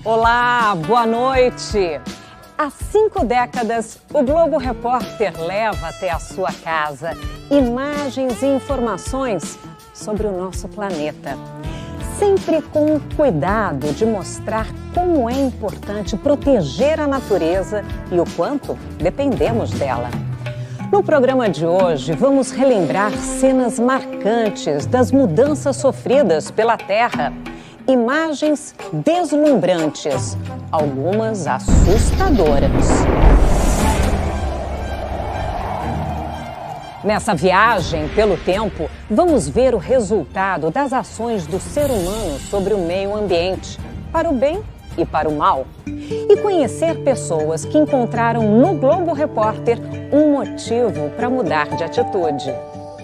Olá, boa noite! Há 5 décadas, o Globo Repórter leva até a sua casa imagens e informações sobre o nosso planeta. Sempre com o cuidado de mostrar como é importante proteger a natureza e o quanto dependemos dela. No programa de hoje, vamos relembrar cenas marcantes das mudanças sofridas pela Terra. Imagens deslumbrantes, algumas assustadoras. Nessa viagem pelo tempo, vamos ver o resultado das ações do ser humano sobre o meio ambiente, para o bem e para o mal. E conhecer pessoas que encontraram no Globo Repórter um motivo para mudar de atitude.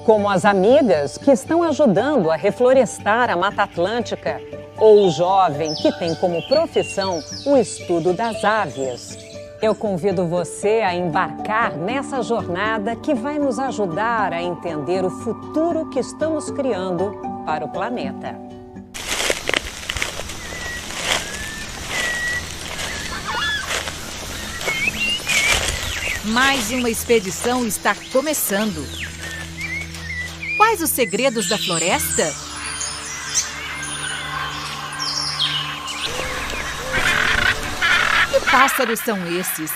Como as amigas que estão ajudando a reflorestar a Mata Atlântica, ou o jovem que tem como profissão o estudo das aves. Eu convido você a embarcar nessa jornada que vai nos ajudar a entender o futuro que estamos criando para o planeta. Mais uma expedição está começando. Quais os segredos da floresta? Que pássaros são esses?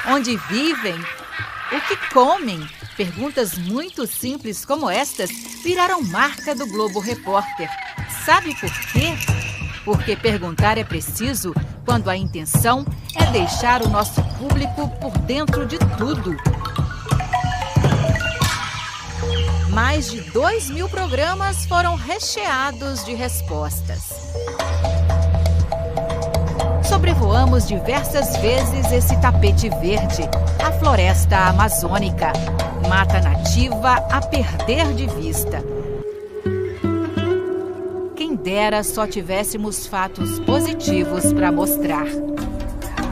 Onde vivem? O que comem? Perguntas muito simples como estas viraram marca do Globo Repórter. Sabe por quê? Porque perguntar é preciso quando a intenção é deixar o nosso público por dentro de tudo. Mais de 2.000 programas foram recheados de respostas. Sobrevoamos diversas vezes esse tapete verde, a floresta amazônica, mata nativa a perder de vista. Quem dera só tivéssemos fatos positivos para mostrar.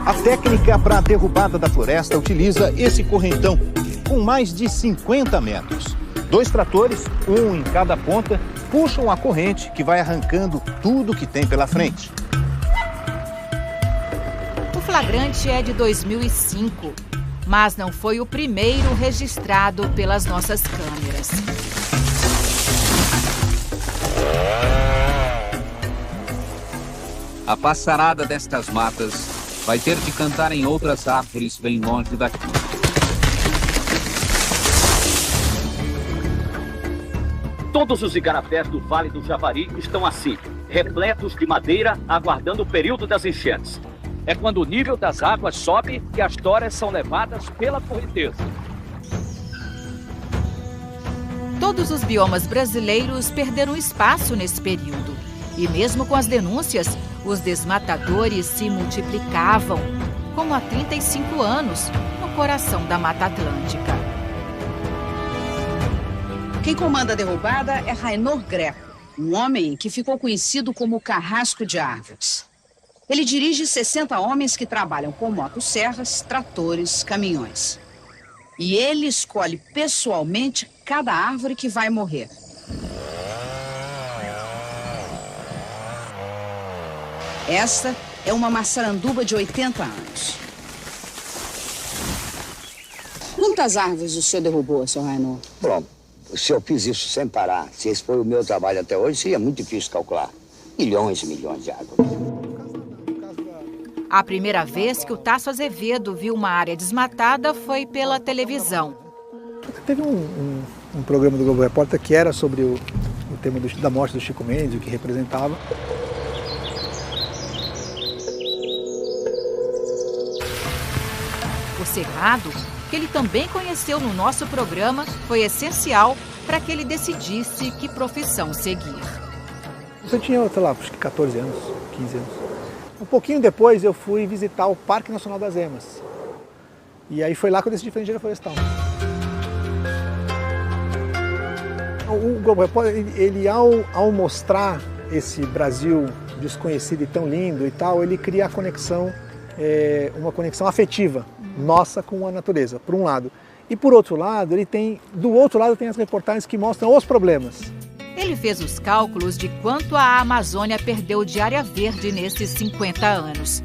A técnica para a derrubada da floresta utiliza esse correntão, com mais de 50 metros. 2 tratores, um em cada ponta, puxam a corrente que vai arrancando tudo que tem pela frente. O flagrante é de 2005, mas não foi o primeiro registrado pelas nossas câmeras. A passarada destas matas vai ter de cantar em outras árvores bem longe daqui. Todos os igarapés do Vale do Javari estão assim, repletos de madeira, aguardando o período das enchentes. É quando o nível das águas sobe e as toras são levadas pela correnteza. Todos os biomas brasileiros perderam espaço nesse período. E mesmo com as denúncias, os desmatadores se multiplicavam, como há 35 anos, no coração da Mata Atlântica. Quem comanda a derrubada é Rainor Greco, um homem que ficou conhecido como Carrasco de Árvores. Ele dirige 60 homens que trabalham com motosserras, tratores, caminhões. E ele escolhe pessoalmente cada árvore que vai morrer. Esta é uma maçaranduba de 80 anos. Quantas árvores o senhor derrubou, senhor Rainor? Bom, se eu fiz isso sem parar, se esse foi o meu trabalho até hoje, seria muito difícil calcular. Milhões e milhões de árvores. A primeira vez que o Tasso Azevedo viu uma área desmatada foi pela televisão. Teve um programa do Globo Repórter que era sobre o tema da morte do Chico Mendes, o que representava. O cerrado, que ele também conheceu no nosso programa, foi essencial para que ele decidisse que profissão seguir. Eu tinha, sei lá, acho que 14 anos, 15 anos. Um pouquinho depois eu fui visitar o Parque Nacional das Emas. E aí foi lá que eu decidi fazer engenharia florestal. O Globo Repórter, ele ao mostrar esse Brasil desconhecido e tão lindo e tal, ele cria a conexão, uma conexão afetiva nossa com a natureza, por um lado. E por outro lado, do outro lado tem as reportagens que mostram os problemas. Ele fez os cálculos de quanto a Amazônia perdeu de área verde nesses 50 anos.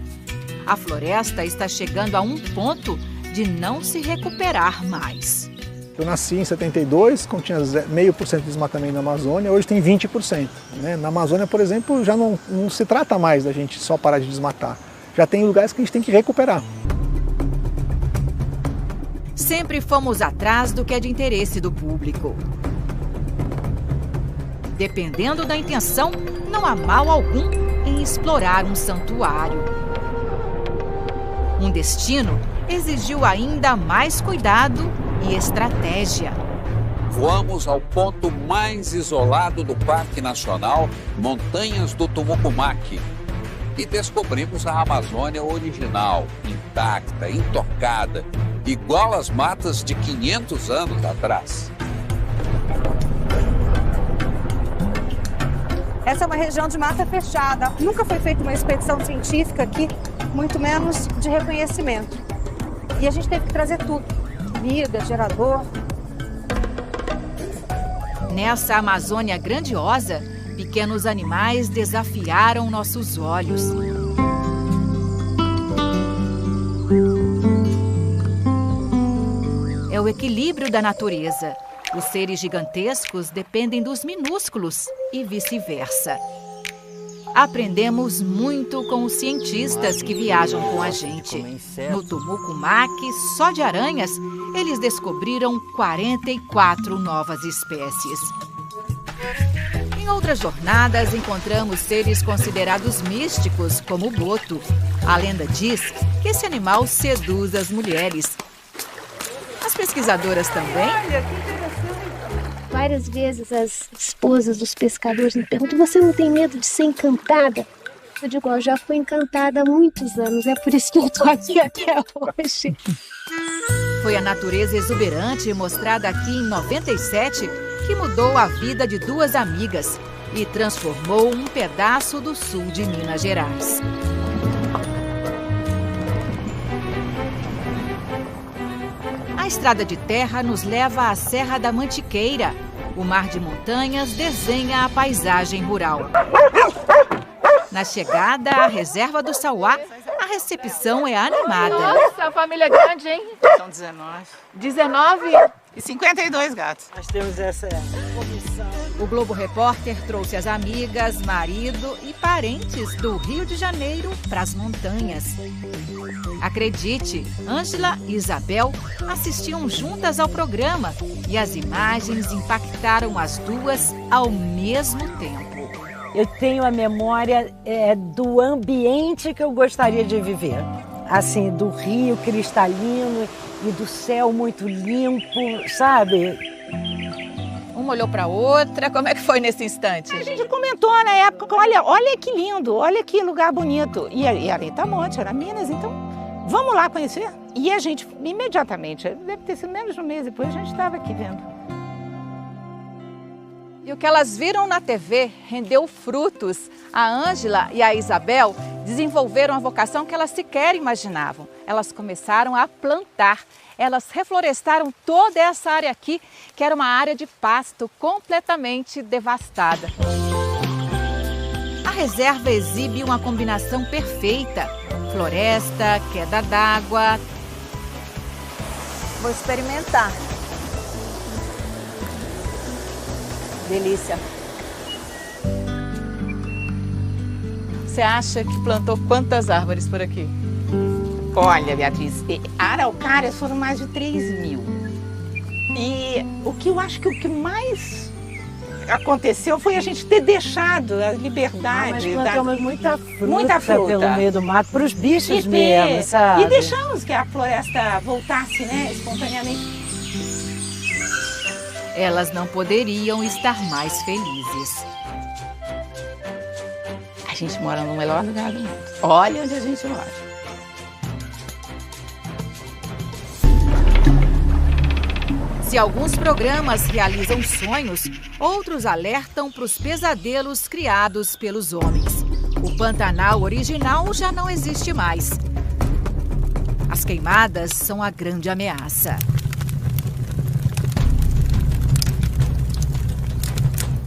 A floresta está chegando a um ponto de não se recuperar mais. Eu nasci em 72, quando tinha 0,5% de desmatamento na Amazônia, hoje tem 20%. Né? Na Amazônia, por exemplo, já não se trata mais da gente só parar de desmatar. Já tem lugares que a gente tem que recuperar. Sempre fomos atrás do que é de interesse do público. Dependendo da intenção, não há mal algum em explorar um santuário. Um destino exigiu ainda mais cuidado e estratégia. Voamos ao ponto mais isolado do Parque Nacional, Montanhas do Tumucumaque, e descobrimos a Amazônia original, intacta, intocada, igual às matas de 500 anos atrás. Essa é uma região de mata fechada. Nunca foi feita uma expedição científica aqui, muito menos de reconhecimento. E a gente teve que trazer tudo. Comida, gerador. Nessa Amazônia grandiosa, pequenos animais desafiaram nossos olhos. É o equilíbrio da natureza. Os seres gigantescos dependem dos minúsculos e vice-versa. Aprendemos muito com os cientistas que viajam com a gente. No Tumucumaque, só de aranhas, eles descobriram 44 novas espécies. Em outras jornadas, encontramos seres considerados místicos, como o boto. A lenda diz que esse animal seduz as mulheres. As pesquisadoras também? Várias vezes as esposas dos pescadores me perguntam: você não tem medo de ser encantada? Eu digo: eu já fui encantada há muitos anos, é por isso que eu estou aqui até hoje. Foi a natureza exuberante mostrada aqui em 97 que mudou a vida de duas amigas e transformou um pedaço do sul de Minas Gerais. A estrada de terra nos leva à Serra da Mantiqueira. O mar de montanhas desenha a paisagem rural. Na chegada à reserva do Sauá, a recepção é animada. Nossa, a família é grande, hein? São 19. 19? E 52 gatos. Nós temos essa comissão. O Globo Repórter trouxe as amigas, marido e parentes do Rio de Janeiro para as montanhas. Acredite, Ângela e Isabel assistiam juntas ao programa e as imagens impactaram as duas ao mesmo tempo. Eu tenho a memória do ambiente que eu gostaria de viver. Assim, do rio cristalino e do céu muito limpo, sabe? Uma olhou para a outra. Como é que foi nesse instante? A gente comentou na época: olha que lindo, olha que lugar bonito. E ali está Monte, era Minas, então vamos lá conhecer. E a gente, imediatamente, deve ter sido menos de um mês depois, a gente estava aqui vendo. E o que elas viram na TV rendeu frutos. A Ângela e a Isabel desenvolveram a vocação que elas sequer imaginavam. Elas começaram a plantar. Elas reflorestaram toda essa área aqui, que era uma área de pasto completamente devastada. A reserva exibe uma combinação perfeita: floresta, queda d'água. Vou experimentar. Delícia. Você acha que plantou quantas árvores por aqui? Olha, Beatriz, araucárias foram mais de 3.000. E o que eu acho que o que mais aconteceu foi a gente ter deixado a liberdade. Mas plantamos muita fruta pelo meio do mato, para os bichos mesmo, sabe? E deixamos que a floresta voltasse, né, espontaneamente. Elas não poderiam estar mais felizes. A gente mora no melhor lugar do mundo. Olha onde a gente mora. Se alguns programas realizam sonhos, outros alertam para os pesadelos criados pelos homens. O Pantanal original já não existe mais. As queimadas são a grande ameaça.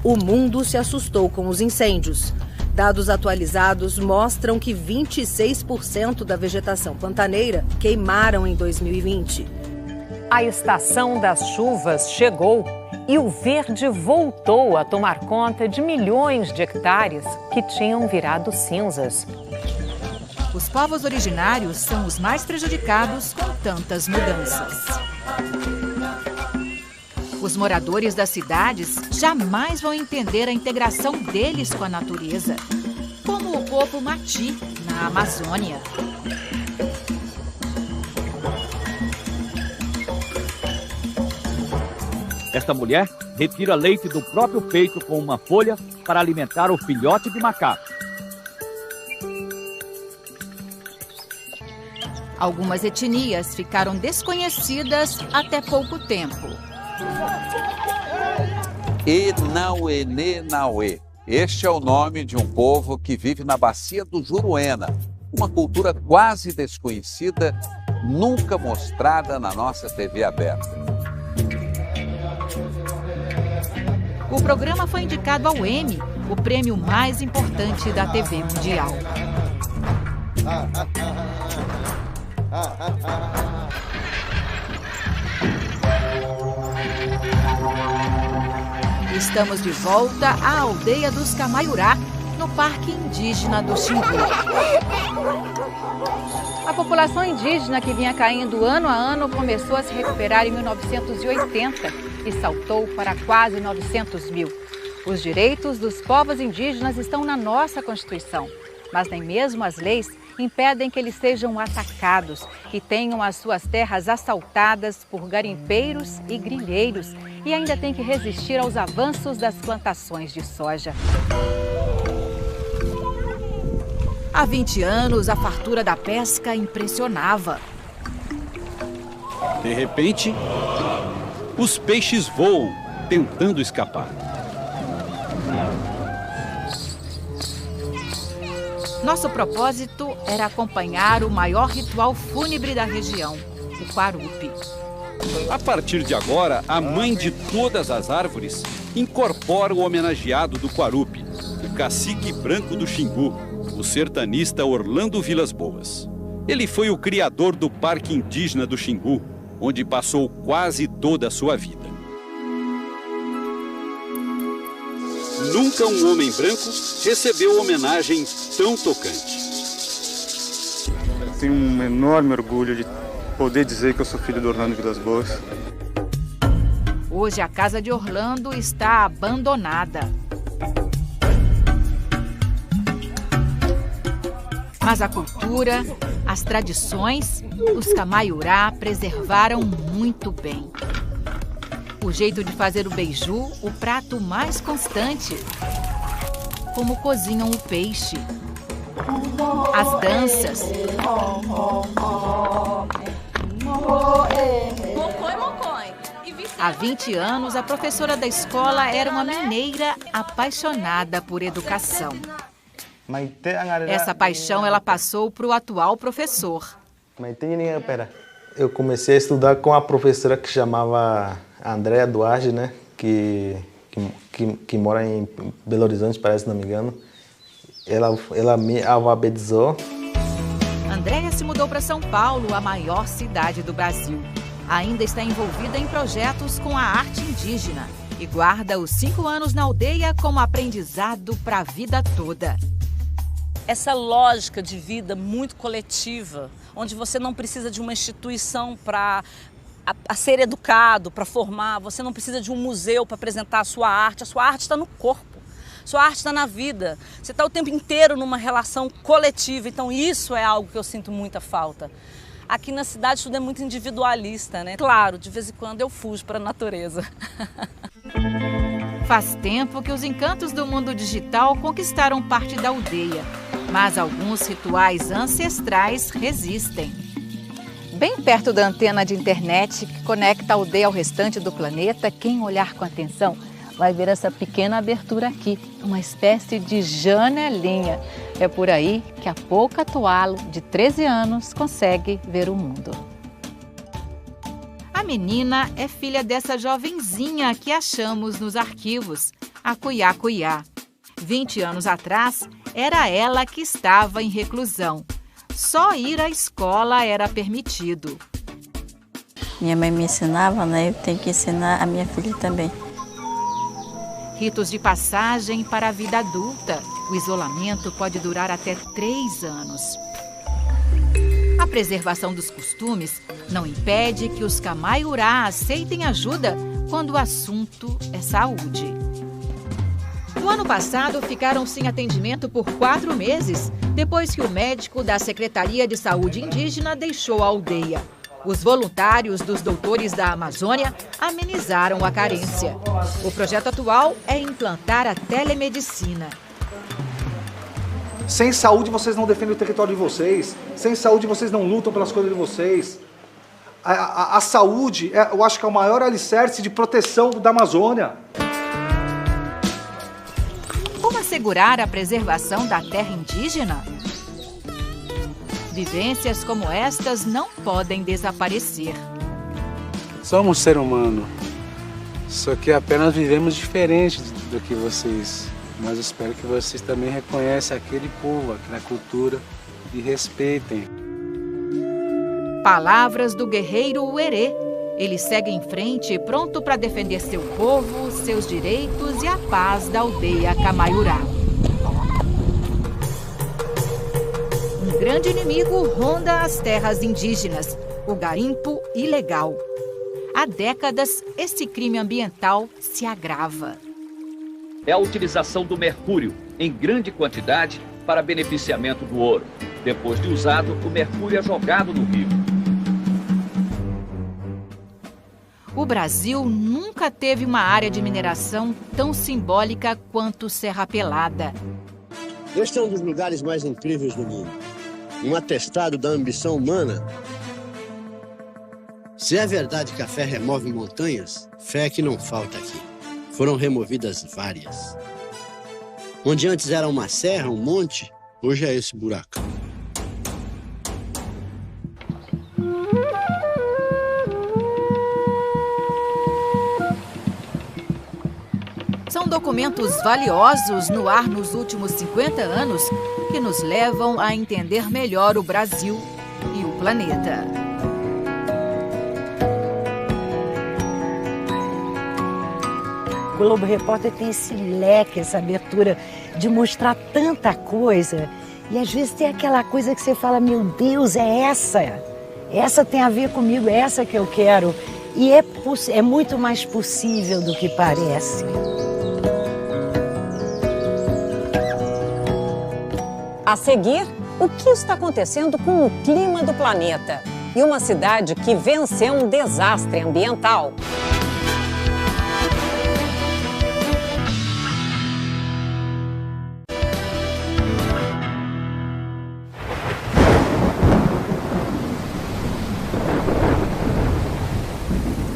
O mundo se assustou com os incêndios. Dados atualizados mostram que 26% da vegetação pantaneira queimaram em 2020. A estação das chuvas chegou e o verde voltou a tomar conta de milhões de hectares que tinham virado cinzas. Os povos originários são os mais prejudicados com tantas mudanças. Os moradores das cidades jamais vão entender a integração deles com a natureza, como o povo Mati, na Amazônia. Esta mulher retira leite do próprio peito com uma folha para alimentar o filhote de macaco. Algumas etnias ficaram desconhecidas até pouco tempo. Enauenenauê. Este é o nome de um povo que vive na bacia do Juruena, uma cultura quase desconhecida, nunca mostrada na nossa TV aberta. O programa foi indicado ao Emmy, o prêmio mais importante da TV mundial. Estamos de volta à aldeia dos Camaiurá, no Parque Indígena do Xingu. A população indígena que vinha caindo ano a ano começou a se recuperar em 1980 e saltou para quase 900 mil. Os direitos dos povos indígenas estão na nossa Constituição, mas nem mesmo as leis impedem que eles sejam atacados e tenham as suas terras assaltadas por garimpeiros e grileiros e ainda têm que resistir aos avanços das plantações de soja. Há 20 anos, a fartura da pesca impressionava. De repente, os peixes voam, tentando escapar. Nosso propósito era acompanhar o maior ritual fúnebre da região, o Quarupi. A partir de agora, a mãe de todas as árvores incorpora o homenageado do Quarupi, o cacique branco do Xingu, o sertanista Orlando Vilas Boas. Ele foi o criador do Parque Indígena do Xingu, onde passou quase toda a sua vida. Nunca um homem branco recebeu homenagem tão tocante. Tenho um enorme orgulho de poder dizer que eu sou filho do Orlando Vilas Boas. Hoje a casa de Orlando está abandonada. Mas a cultura, as tradições, os Camaiurá preservaram muito bem. O jeito de fazer o beiju, o prato mais constante. Como cozinham o peixe. As danças. Há 20 anos, a professora da escola era uma mineira apaixonada por educação. Essa paixão ela passou para o atual professor. Eu comecei a estudar com a professora que chamava Andréa Duarte, né? Que mora em Belo Horizonte, parece, se não me engano. Ela me alfabetizou. Andréa se mudou para São Paulo, a maior cidade do Brasil. Ainda está envolvida em projetos com a arte indígena e guarda os 5 anos na aldeia como aprendizado para a vida toda. Essa lógica de vida muito coletiva, onde você não precisa de uma instituição para ser educado, para formar, você não precisa de um museu para apresentar a sua arte está no corpo, sua arte está na vida, você está o tempo inteiro numa relação coletiva, então isso é algo que eu sinto muita falta. Aqui na cidade tudo é muito individualista, né? Claro, de vez em quando eu fujo para a natureza. Faz tempo que os encantos do mundo digital conquistaram parte da aldeia, mas alguns rituais ancestrais resistem. Bem perto da antena de internet que conecta a aldeia ao restante do planeta, quem olhar com atenção vai ver essa pequena abertura aqui, uma espécie de janelinha. É por aí que a Pouca Toalo, de 13 anos, consegue ver o mundo. A menina é filha dessa jovenzinha que achamos nos arquivos. a Cuiá-Cuiá. 20 anos atrás, era ela que estava em reclusão. Só ir à escola era permitido. Minha mãe me ensinava, né? Eu tenho que ensinar a minha filha também. Ritos de passagem para a vida adulta. O isolamento pode durar até 3 anos. A preservação dos costumes não impede que os Camaiurá aceitem ajuda quando o assunto é saúde. No ano passado, ficaram sem atendimento por 4 meses, depois que o médico da Secretaria de Saúde Indígena deixou a aldeia. Os voluntários dos Doutores da Amazônia amenizaram a carência. O projeto atual é implantar a telemedicina. Sem saúde, vocês não defendem o território de vocês. Sem saúde, vocês não lutam pelas coisas de vocês. A saúde, eu acho que é o maior alicerce de proteção da Amazônia. Como assegurar a preservação da terra indígena? Vivências como estas não podem desaparecer. Somos ser humano, só que apenas vivemos diferente do que vocês. Mas espero que vocês também reconheçam aquele povo, aquela cultura e respeitem. Palavras do guerreiro Uerê. Ele segue em frente, pronto para defender seu povo, seus direitos e a paz da aldeia Camaiurá. Um grande inimigo ronda as terras indígenas, o garimpo ilegal. Há décadas, esse crime ambiental se agrava. É a utilização do mercúrio em grande quantidade para beneficiamento do ouro. Depois de usado, o mercúrio é jogado no rio. O Brasil nunca teve uma área de mineração tão simbólica quanto Serra Pelada. Este é um dos lugares mais incríveis do mundo. Um atestado da ambição humana. Se é verdade que a fé remove montanhas, fé é que não falta aqui. Foram removidas várias. Onde antes era uma serra, um monte, hoje é esse buracão. São documentos valiosos no ar nos últimos 50 anos que nos levam a entender melhor o Brasil e o planeta. O Globo Repórter tem esse leque, essa abertura de mostrar tanta coisa. E às vezes tem aquela coisa que você fala, meu Deus, é essa. Essa tem a ver comigo, é essa que eu quero. E é muito mais possível do que parece. A seguir, o que está acontecendo com o clima do planeta? E uma cidade que venceu um desastre ambiental.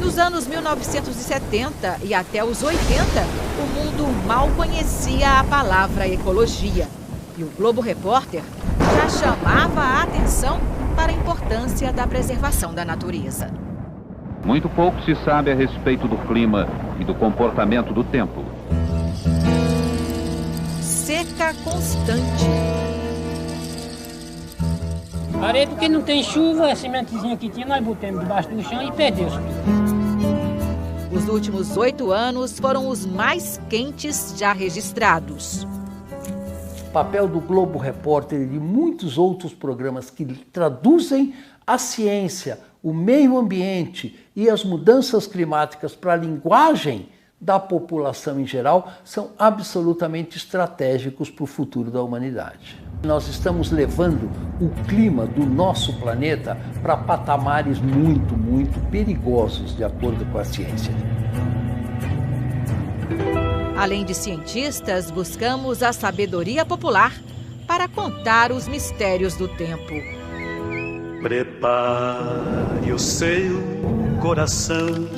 Nos anos 1970 e até os 80, o mundo mal conhecia a palavra ecologia. E o Globo Repórter já chamava a atenção para a importância da preservação da natureza. Muito pouco se sabe a respeito do clima e do comportamento do tempo. Seca constante. Parei porque não tem chuva, a sementezinha que tinha nós botamos debaixo do chão e perdeu-se. Os últimos 8 anos foram os mais quentes já registrados. O papel do Globo Repórter e de muitos outros programas que traduzem a ciência, o meio ambiente e as mudanças climáticas para a linguagem da população em geral são absolutamente estratégicos para o futuro da humanidade. Nós estamos levando o clima do nosso planeta para patamares muito, muito perigosos, de acordo com a ciência. Além de cientistas, buscamos a sabedoria popular para contar os mistérios do tempo. Prepare o seu coração.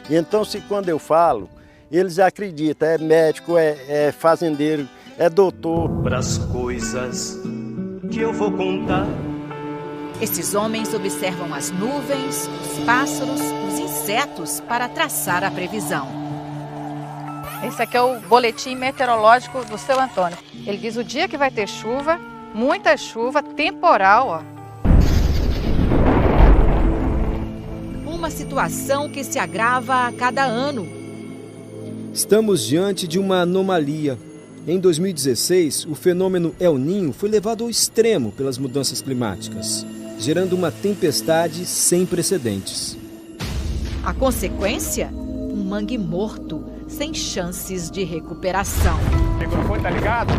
E então, se quando eu falo, eles acreditam, é médico, é fazendeiro, é doutor. Para as coisas que eu vou contar. Esses homens observam as nuvens, os pássaros, os insetos para traçar a previsão. Esse aqui é o boletim meteorológico do seu Antônio. Ele diz o dia que vai ter chuva, muita chuva, temporal, ó. Uma situação que se agrava a cada ano. Estamos diante de uma anomalia. Em 2016, o fenômeno El Niño foi levado ao extremo pelas mudanças climáticas, gerando uma tempestade sem precedentes. A consequência? Um mangue morto, sem chances de recuperação. O microfone tá ligado?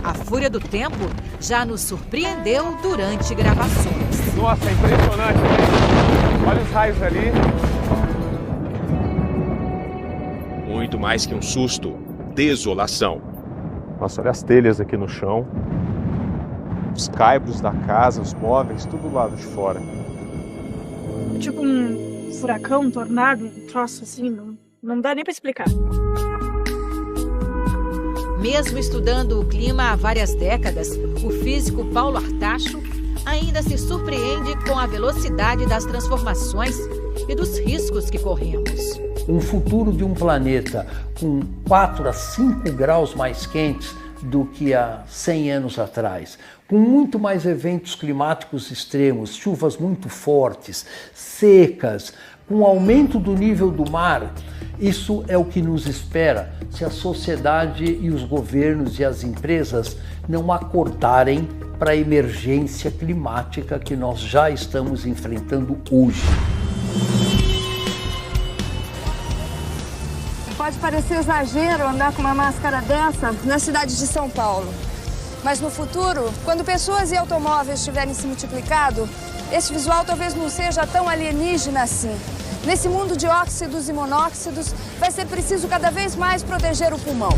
A fúria do tempo já nos surpreendeu durante gravações. Nossa, é impressionante. Olha os raios ali. Muito mais que um susto, desolação. Nossa, olha as telhas aqui no chão. Os caibros da casa, os móveis, tudo lá de fora. Tipo um furacão, um tornado, um troço assim, não dá nem para explicar. Mesmo estudando o clima há várias décadas, o físico Paulo Artacho ainda se surpreende com a velocidade das transformações e dos riscos que corremos. Um futuro de um planeta com 4 a 5 graus mais quentes do que há 100 anos atrás, com muito mais eventos climáticos extremos, chuvas muito fortes, secas, com aumento do nível do mar. Isso é o que nos espera se a sociedade e os governos e as empresas não acordarem para a emergência climática que nós já estamos enfrentando hoje. Pode parecer exagero andar com uma máscara dessa na cidade de São Paulo. Mas no futuro, quando pessoas e automóveis tiverem se multiplicado, esse visual talvez não seja tão alienígena assim. Nesse mundo de óxidos e monóxidos, vai ser preciso cada vez mais proteger o pulmão.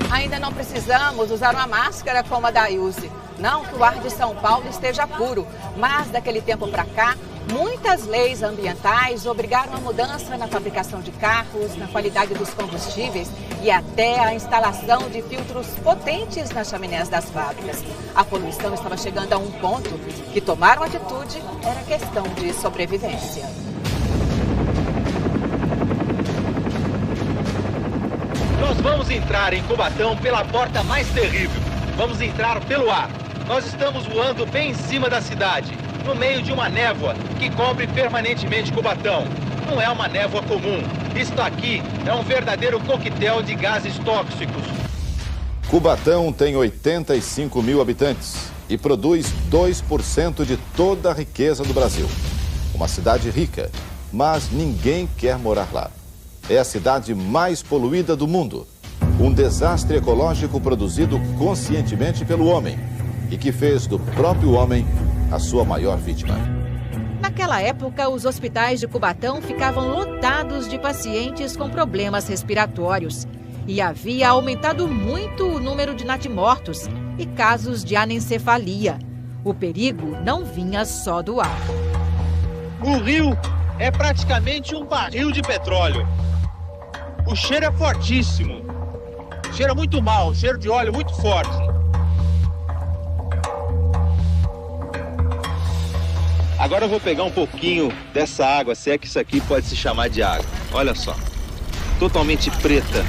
Ainda não precisamos usar uma máscara como a da Ilse. Não que o ar de São Paulo esteja puro, mas daquele tempo para cá, muitas leis ambientais obrigaram a mudança na fabricação de carros, na qualidade dos combustíveis e até a instalação de filtros potentes nas chaminés das fábricas. A poluição estava chegando a um ponto que tomar uma atitude era questão de sobrevivência. Nós vamos entrar em Cubatão pela porta mais terrível. Vamos entrar pelo ar. Nós estamos voando bem em cima da cidade, no meio de uma névoa que cobre permanentemente Cubatão. Não é uma névoa comum. Isto aqui é um verdadeiro coquetel de gases tóxicos. Cubatão tem 85 mil habitantes e produz 2% de toda a riqueza do Brasil. Uma cidade rica, mas ninguém quer morar lá. É a cidade mais poluída do mundo. Um desastre ecológico produzido conscientemente pelo homem e que fez do próprio homem a sua maior vítima. Naquela época, os hospitais de Cubatão ficavam lotados de pacientes com problemas respiratórios e havia aumentado muito o número de natimortos e casos de anencefalia. O perigo não vinha só do ar. O rio é praticamente um barril de petróleo. O cheiro é fortíssimo. Cheira muito mal, cheiro de óleo muito forte. Agora eu vou pegar um pouquinho dessa água, se é que isso aqui pode se chamar de água. Olha só, totalmente preta.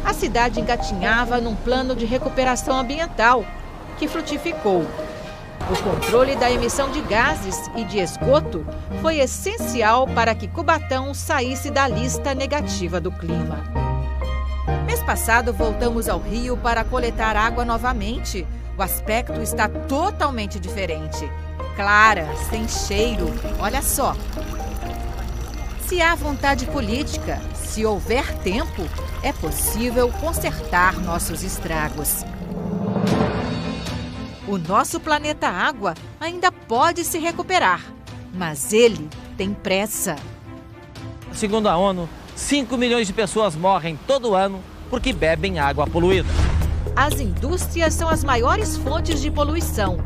A cidade engatinhava num plano de recuperação ambiental, que frutificou. O controle da emissão de gases e de esgoto foi essencial para que Cubatão saísse da lista negativa do clima. Mês passado, voltamos ao Rio para coletar água novamente. O aspecto está totalmente diferente. Clara, sem cheiro, olha só. Se há vontade política, se houver tempo, é possível consertar nossos estragos. O nosso planeta Água ainda pode se recuperar, mas ele tem pressa. Segundo a ONU, 5 milhões de pessoas morrem todo ano porque bebem água poluída. As indústrias são as maiores fontes de poluição,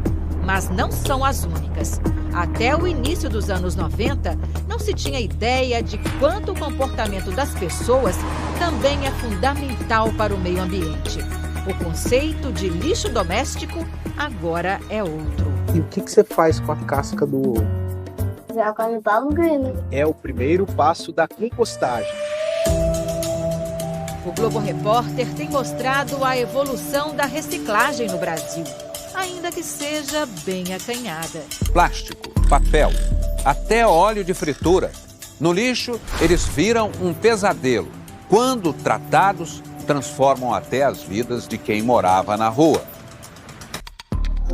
mas não são as únicas. Até o início dos anos 90, não se tinha ideia de quanto o comportamento das pessoas também é fundamental para o meio ambiente. O conceito de lixo doméstico agora é outro. E o que você faz com a casca do ovo? É o primeiro passo da compostagem. O Globo Repórter tem mostrado a evolução da reciclagem no Brasil, ainda que seja bem acanhada. Plástico, papel, até óleo de fritura. No lixo, eles viram um pesadelo. Quando tratados, transformam até as vidas de quem morava na rua.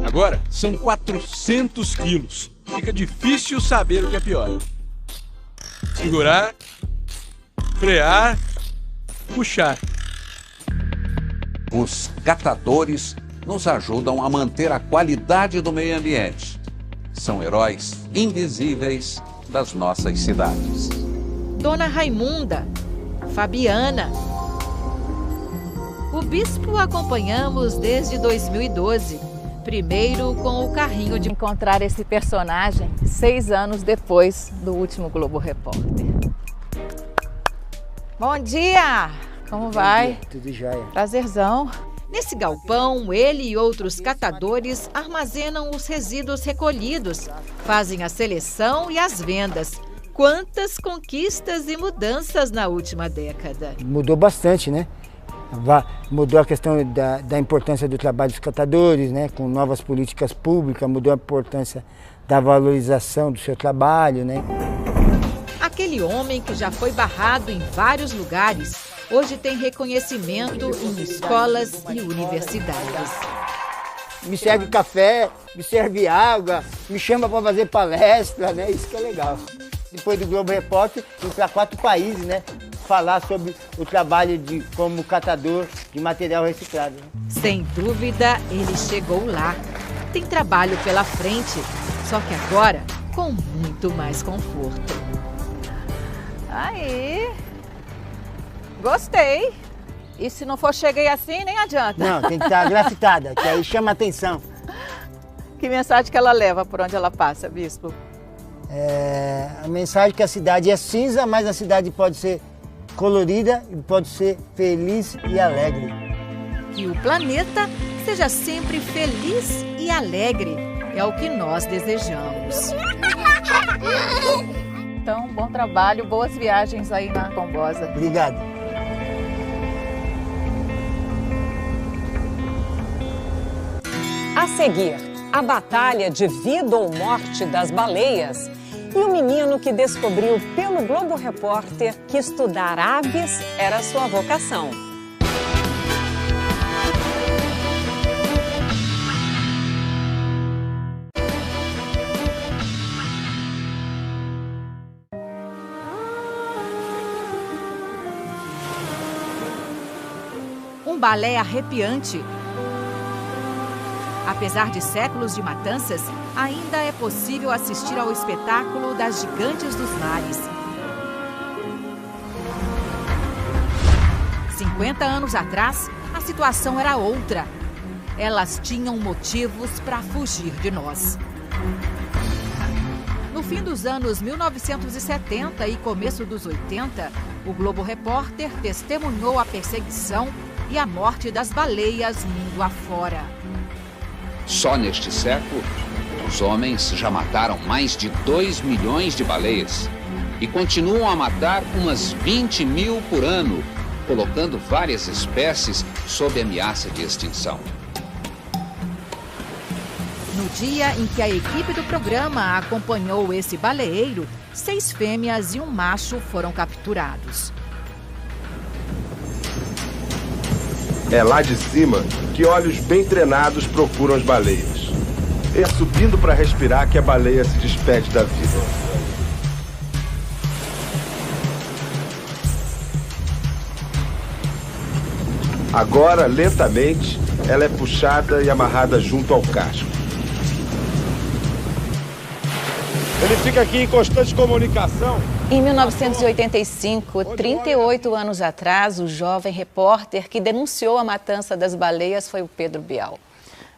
Agora são 400 quilos. Fica difícil saber o que é pior. Segurar, frear, puxar. Os catadores nos ajudam a manter a qualidade do meio ambiente. São heróis invisíveis das nossas cidades. Dona Raimunda, Fabiana. O bispo acompanhamos desde 2012. Primeiro com o carrinho de encontrar esse personagem 6 anos depois do último Globo Repórter. Bom dia! Como vai? Bom dia, tudo jóia. Prazerzão. Nesse galpão, ele e outros catadores armazenam os resíduos recolhidos, fazem a seleção e as vendas. Quantas conquistas e mudanças na última década. Mudou bastante, né? Mudou a questão da importância do trabalho dos catadores, né? Com novas políticas públicas, mudou a importância da valorização do seu trabalho, né? Aquele homem que já foi barrado em vários lugares, hoje tem reconhecimento em escolas e universidades. Me serve café, me serve água, me chama para fazer palestra, né? Isso que é legal. Depois do Globo Repórter, fui para 4 países, né? Falar sobre o trabalho como catador de material reciclado. Né? Sem dúvida, ele chegou lá. Tem trabalho pela frente, só que agora com muito mais conforto. Aí, gostei. E se não for cheguei assim, nem adianta. Não, tem que estar grafitada, que aí chama atenção. Que mensagem que ela leva por onde ela passa, bispo? A mensagem é que a cidade é cinza, mas a cidade pode ser colorida e pode ser feliz e alegre. Que o planeta seja sempre feliz e alegre. É o que nós desejamos. Então, bom trabalho, boas viagens aí na Combosa. Obrigado. A seguir, a batalha de vida ou morte das baleias e o menino que descobriu pelo Globo Repórter que estudar aves era sua vocação. Um balé arrepiante. Apesar de séculos de matanças, ainda é possível assistir ao espetáculo das gigantes dos mares. 50 anos atrás, a situação era outra. Elas tinham motivos para fugir de nós. No fim dos anos 1970 e começo dos 80, o Globo Repórter testemunhou a perseguição e a morte das baleias mundo afora. Só neste século, os homens já mataram mais de 2 milhões de baleias e continuam a matar umas 20 mil por ano, colocando várias espécies sob ameaça de extinção. No dia em que a equipe do programa acompanhou esse baleeiro, 6 fêmeas e um macho foram capturados. É lá de cima que olhos bem treinados procuram as baleias. É subindo para respirar que a baleia se despede da vida. Agora, lentamente, ela é puxada e amarrada junto ao casco. Ele fica aqui em constante comunicação. Em 1985, 38 anos atrás, o jovem repórter que denunciou a matança das baleias foi o Pedro Bial.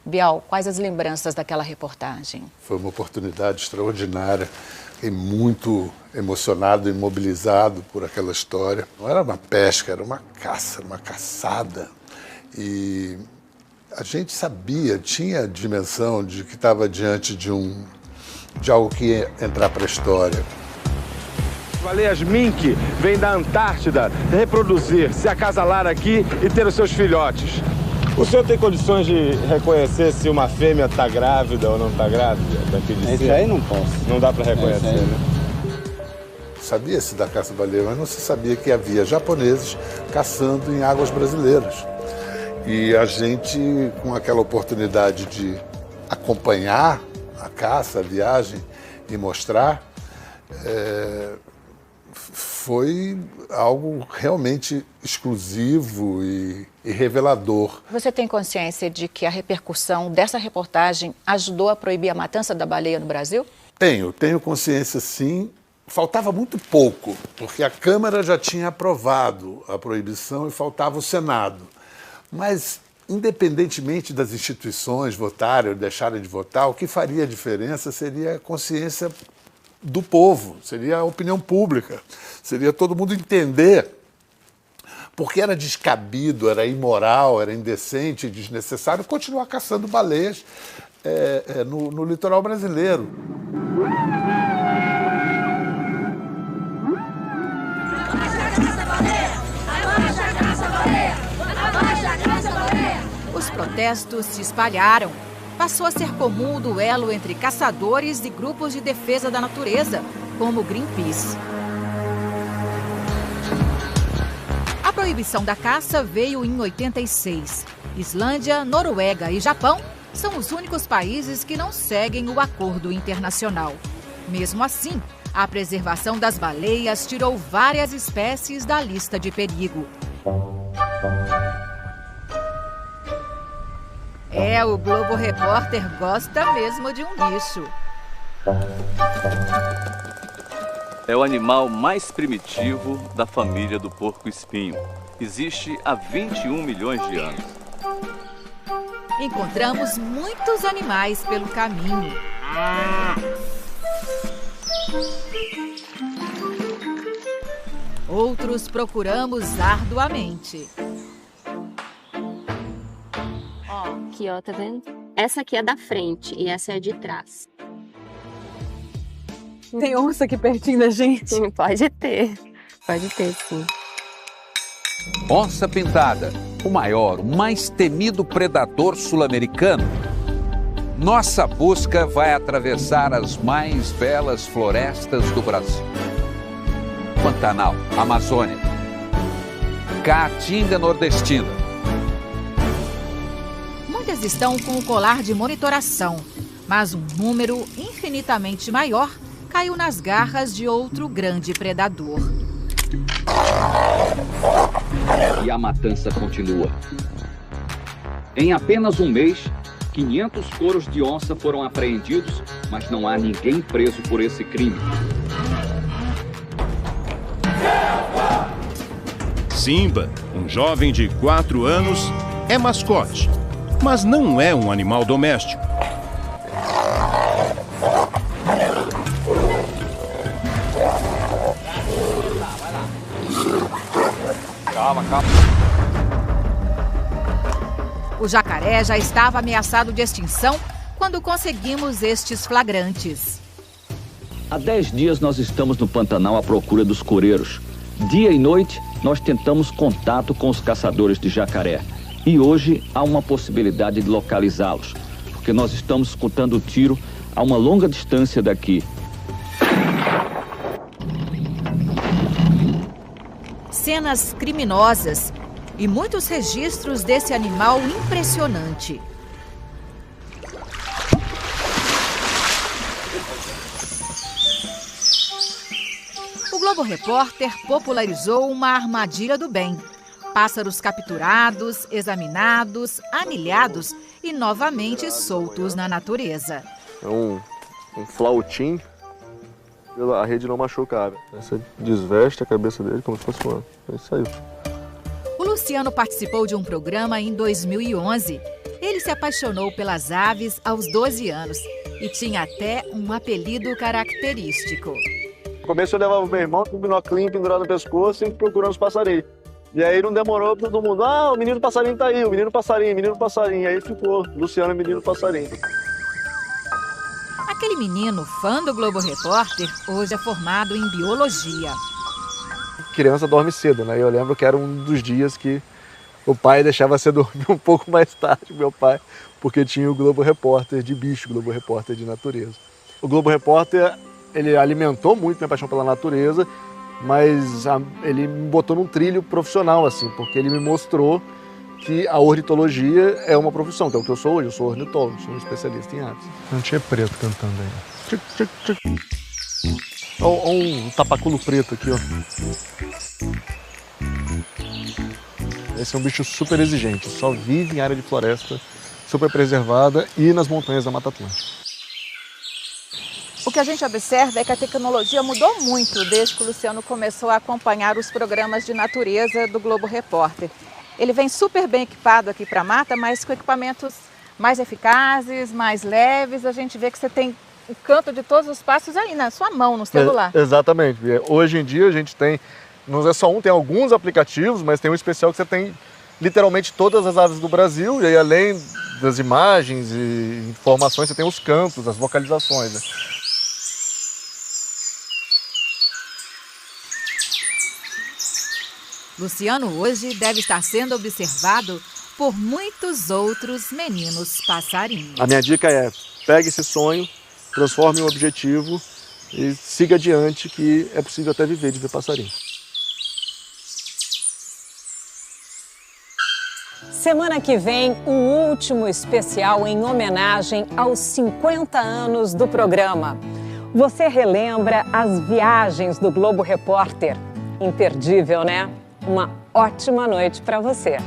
Bial, quais as lembranças daquela reportagem? Foi uma oportunidade extraordinária. Fiquei muito emocionado e mobilizado por aquela história. Não era uma pesca, era uma caça, uma caçada. E a gente sabia, tinha a dimensão de que estava diante de um de algo que ia entrar para a história. Baleias mink vêm da Antártida reproduzir, se acasalar aqui e ter os seus filhotes. O senhor tem condições de reconhecer se uma fêmea está grávida ou não está grávida? Isso aí não posso. Não dá para reconhecer, né? Sabia-se da caça-baleia, mas não se sabia que havia japoneses caçando em águas brasileiras. E a gente, com aquela oportunidade de acompanhar a caça, a viagem e mostrar, foi algo realmente exclusivo e revelador. Você tem consciência de que a repercussão dessa reportagem ajudou a proibir a matança da baleia no Brasil? Tenho consciência, sim. Faltava muito pouco, porque a Câmara já tinha aprovado a proibição e faltava o Senado. Mas, independentemente das instituições votarem ou deixarem de votar, o que faria a diferença seria a consciência do povo, seria a opinião pública, seria todo mundo entender porque era descabido, era imoral, era indecente, desnecessário continuar caçando baleias no litoral brasileiro. Os protestos se espalharam. Passou a ser comum o duelo entre caçadores e grupos de defesa da natureza, como o Greenpeace. A proibição da caça veio em 86. Islândia, Noruega e Japão são os únicos países que não seguem o acordo internacional. Mesmo assim, a preservação das baleias tirou várias espécies da lista de perigo. O Globo Repórter gosta mesmo de um bicho. É o animal mais primitivo da família do porco-espinho. Existe há 21 milhões de anos. Encontramos muitos animais pelo caminho. Outros procuramos arduamente. Aqui, ó, tá vendo? Essa aqui é da frente e essa é de trás. Tem onça aqui pertinho da gente? Pode ter sim. Onça pintada, o maior, o mais temido predador sul-americano. Nossa busca vai atravessar as mais belas florestas do Brasil. Pantanal, Amazônia, Caatinga nordestina. Muitas estão com o colar de monitoração, mas um número infinitamente maior caiu nas garras de outro grande predador. E a matança continua. Em apenas um mês, 500 coros de onça foram apreendidos, mas não há ninguém preso por esse crime. Simba, um jovem de 4 anos, é mascote, mas não é um animal doméstico. Calma. O jacaré já estava ameaçado de extinção quando conseguimos estes flagrantes. Há 10 dias nós estamos no Pantanal à procura dos coreiros. Dia e noite nós tentamos contato com os caçadores de jacaré. E hoje há uma possibilidade de localizá-los, porque nós estamos escutando o tiro a uma longa distância daqui. Cenas criminosas e muitos registros desse animal impressionante. O Globo Repórter popularizou uma armadilha do bem. Pássaros capturados, examinados, anilhados e novamente soltos na natureza. É um flautim. A rede não machucava. Você desveste a cabeça dele como se fosse um ano. É isso aí. O Luciano participou de um programa em 2011. Ele se apaixonou pelas aves aos 12 anos e tinha até um apelido característico. No começo eu levava o meu irmão com o binoclinho pendurado no pescoço e procurando os passarinhos. E aí não demorou para todo mundo. O menino passarinho tá aí, o menino passarinho. E aí ficou, Luciano, menino passarinho. Aquele menino, fã do Globo Repórter, hoje é formado em biologia. Criança dorme cedo, né? Eu lembro que era um dos dias que o pai deixava você dormir um pouco mais tarde, meu pai, porque tinha o Globo Repórter de bicho, Globo Repórter de natureza. O Globo Repórter, ele alimentou muito minha paixão pela natureza, mas ele me botou num trilho profissional, assim, porque ele me mostrou que a ornitologia é uma profissão, que é o que eu sou hoje. Eu sou ornitólogo, sou um especialista em aves. Não tinha preto cantando aí. Tchic, tchic, tchic. Olha um tapaculo preto aqui, ó. Esse é um bicho super exigente, só vive em área de floresta, super preservada e nas montanhas da Mata Atlântica. O que a gente observa é que a tecnologia mudou muito desde que o Luciano começou a acompanhar os programas de natureza do Globo Repórter. Ele vem super bem equipado aqui para a mata, mas com equipamentos mais eficazes, mais leves. A gente vê que você tem o canto de todos os passos aí na sua mão, no celular. Exatamente. Hoje em dia a gente tem, não é só um, tem alguns aplicativos, mas tem um especial que você tem literalmente todas as aves do Brasil, e aí além das imagens e informações, você tem os cantos, as vocalizações, né? Luciano hoje deve estar sendo observado por muitos outros meninos passarinhos. A minha dica é, pegue esse sonho, transforme em um objetivo e siga adiante, que é possível até viver de ver passarinho. Semana que vem, o último especial em homenagem aos 50 anos do programa. Você relembra as viagens do Globo Repórter. Imperdível, né? Uma ótima noite para você.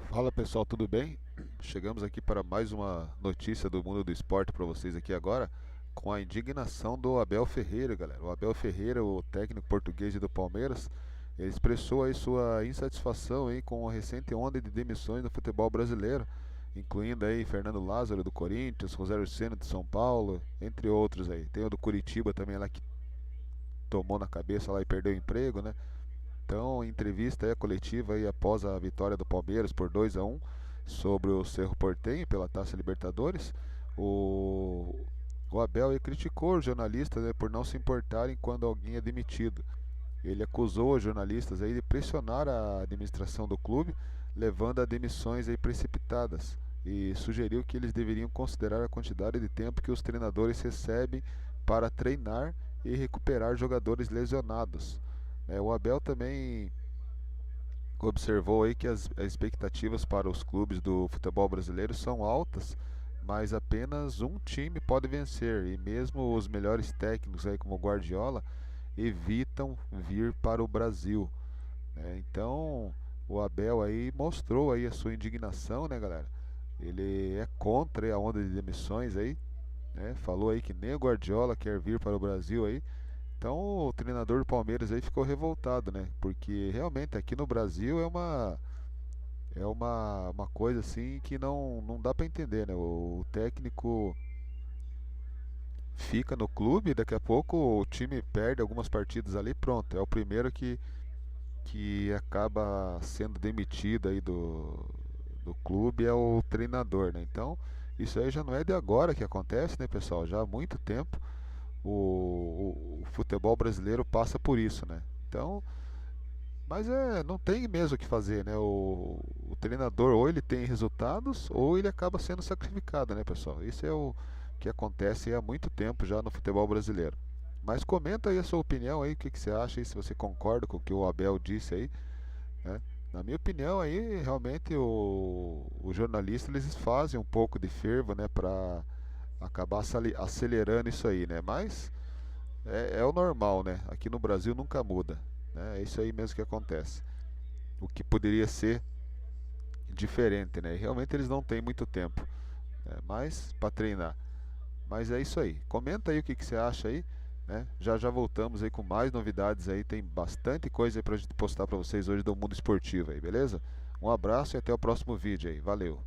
Fala pessoal, tudo bem? Chegamos aqui para mais uma notícia do mundo do esporte para vocês aqui agora, com a indignação do Abel Ferreira, galera. O Abel Ferreira, o técnico português do Palmeiras, ele expressou aí sua insatisfação aí com a recente onda de demissões no futebol brasileiro, incluindo aí Fernando Lázaro do Corinthians, Rogério Ceni do São Paulo, entre outros aí. Tem o do Curitiba também lá que tomou na cabeça lá e perdeu o emprego, né? Então, em entrevista aí, coletiva aí após a vitória do Palmeiras por 2-1 sobre o Cerro Porteño pela Taça Libertadores, o Abel aí criticou os jornalistas, né, por não se importarem quando alguém é demitido. Ele acusou os jornalistas aí de pressionar a administração do clube, levando a demissões aí precipitadas, e sugeriu que eles deveriam considerar a quantidade de tempo que os treinadores recebem para treinar e recuperar jogadores lesionados. O Abel também observou aí que as expectativas para os clubes do futebol brasileiro são altas, mas apenas um time pode vencer, e mesmo os melhores técnicos aí como o Guardiola evitam vir para o Brasil. Então o Abel aí mostrou aí a sua indignação, né, galera? Ele é contra aí a onda de demissões aí, né? Falou aí que nem o Guardiola quer vir para o Brasil aí. Então o treinador do Palmeiras aí ficou revoltado, né? Porque realmente aqui no Brasil é uma coisa assim que não dá para entender, né? O técnico fica no clube, daqui a pouco o time perde algumas partidas ali, pronto, é o primeiro que acaba sendo demitido aí do clube, é o treinador, né? Então isso aí já não é de agora que acontece, né, pessoal? Já há muito tempo o futebol brasileiro passa por isso, né? Então, mas não tem mesmo o que fazer, né? O treinador ou ele tem resultados ou ele acaba sendo sacrificado, né, pessoal? Isso é o que acontece há muito tempo já no futebol brasileiro. Mas comenta aí a sua opinião aí, o que você acha aí, se você concorda com o que o Abel disse aí, né? Na minha opinião aí, realmente os jornalistas eles fazem um pouco de fervo, né, para acabar acelerando isso aí, né? Mas é o normal, né? Aqui no Brasil nunca muda, né? É isso aí mesmo que acontece. O que poderia ser diferente, né? Realmente eles não têm muito tempo, né, mas para treinar. Mas é isso aí. Comenta aí o que você acha aí, né? Já voltamos aí com mais novidades aí. Tem bastante coisa aí pra gente postar pra vocês hoje do mundo esportivo aí, beleza? Um abraço e até o próximo vídeo aí. Valeu!